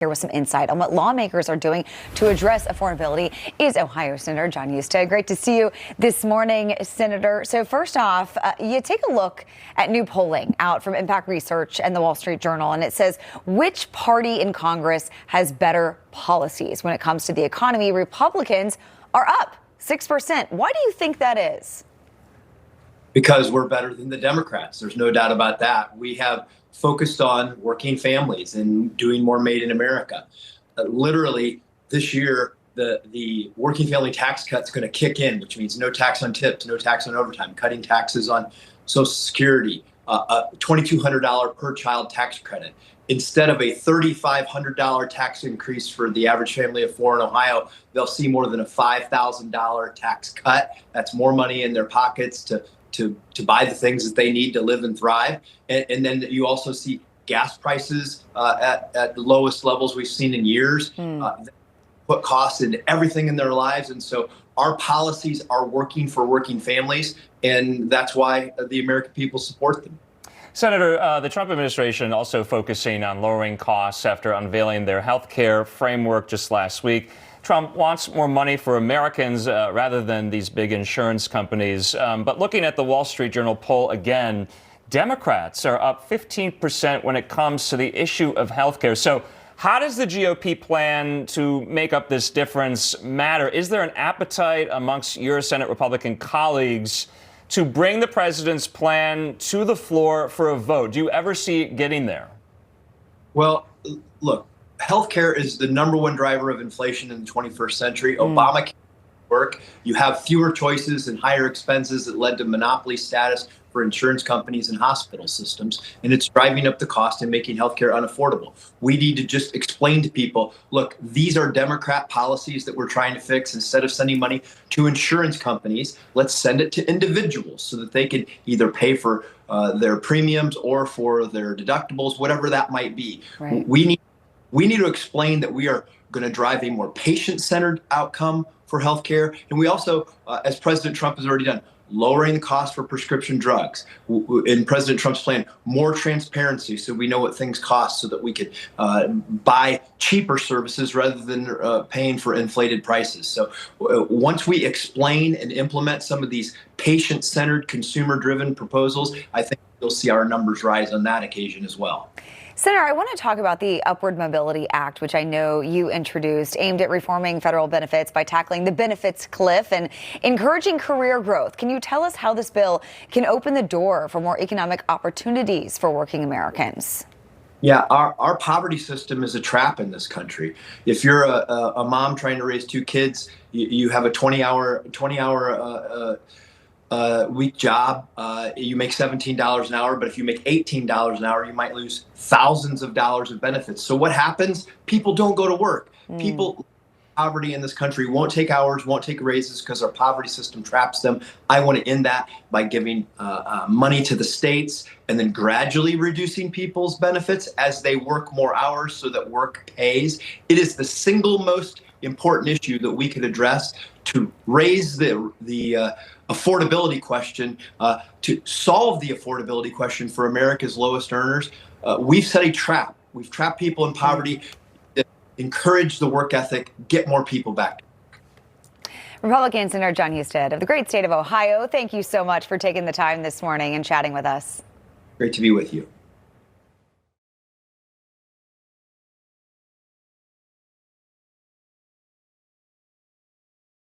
Here with some insight on what lawmakers are doing to address affordability is Ohio Senator John Husted. Great to see you this morning, Senator. So first off, you take a look at new polling out from Impact Research and the Wall Street Journal, and it says which party in Congress has better policies when it comes to the economy. Republicans are up 6%. Why do you think that is? Because we're better than the Democrats. There's no doubt about that. We have focused on working families and doing more made in America. Literally this year, the working family tax cut's going to kick in, which means no tax on tips, no tax on overtime, cutting taxes on Social Security, a $2,200 per child tax credit. Instead of a $3,500 tax increase for the average family of four in Ohio, they'll see more than a $5,000 tax cut. That's more money in their pockets to buy the things that they need to live and thrive. And then you also see gas prices at the lowest levels we've seen in years, put costs into everything in their lives. And so our policies are working for working families, and that's why the American people support them. Senator, the Trump administration also focusing on lowering costs after unveiling their health care framework just last week. Trump wants more money for Americans rather than these big insurance companies. But looking at the Wall Street Journal poll again, Democrats are up 15% when it comes to the issue of health care. So how does the GOP plan to make up this difference matter? Is there an appetite amongst your Senate Republican colleagues to bring the president's plan to the floor for a vote? Do you ever see it getting there? Well, look, healthcare is the number one driver of inflation in the 21st century. Obamacare work. You have fewer choices and higher expenses that led to monopoly status for insurance companies and hospital systems. And it's driving up the cost and making healthcare unaffordable. We need to just explain to people, look, these are Democrat policies that we're trying to fix. Instead of sending money to insurance companies, let's send it to individuals so that they can either pay for their premiums or for their deductibles, whatever that might be. Right. We need to explain that we are going to drive a more patient-centered outcome for healthcare. And we also, as President Trump has already done, lowering the cost for prescription drugs. In President Trump's plan, more transparency so we know what things cost so that we could buy cheaper services rather than paying for inflated prices. So once we explain and implement some of these patient-centered, consumer-driven proposals, I think you'll see our numbers rise on that occasion as well. Senator, I want to talk about the Upward Mobility Act, which I know you introduced, aimed at reforming federal benefits by tackling the benefits cliff and encouraging career growth. Can you tell us how this bill can open the door for more economic opportunities for working Americans? Yeah, our poverty system is a trap in this country. If you're a mom trying to raise two kids, you have a 20-hour week job, you make $17 an hour, but if you make $18 an hour, you might lose thousands of dollars of benefits. So what happens? People don't go to work. People, poverty in this country, won't take hours, won't take raises because our poverty system traps them. I want to end that by giving money to the states and then gradually reducing people's benefits as they work more hours so that work pays. It is the single most important issue that we could address to raise the affordability question, to solve the affordability question for America's lowest earners. We've set a trap. We've trapped people in poverty. Encourage the work ethic, get more people back. Republican Senator John Husted of the great state of Ohio, thank you so much for taking the time this morning and chatting with us. Great to be with you.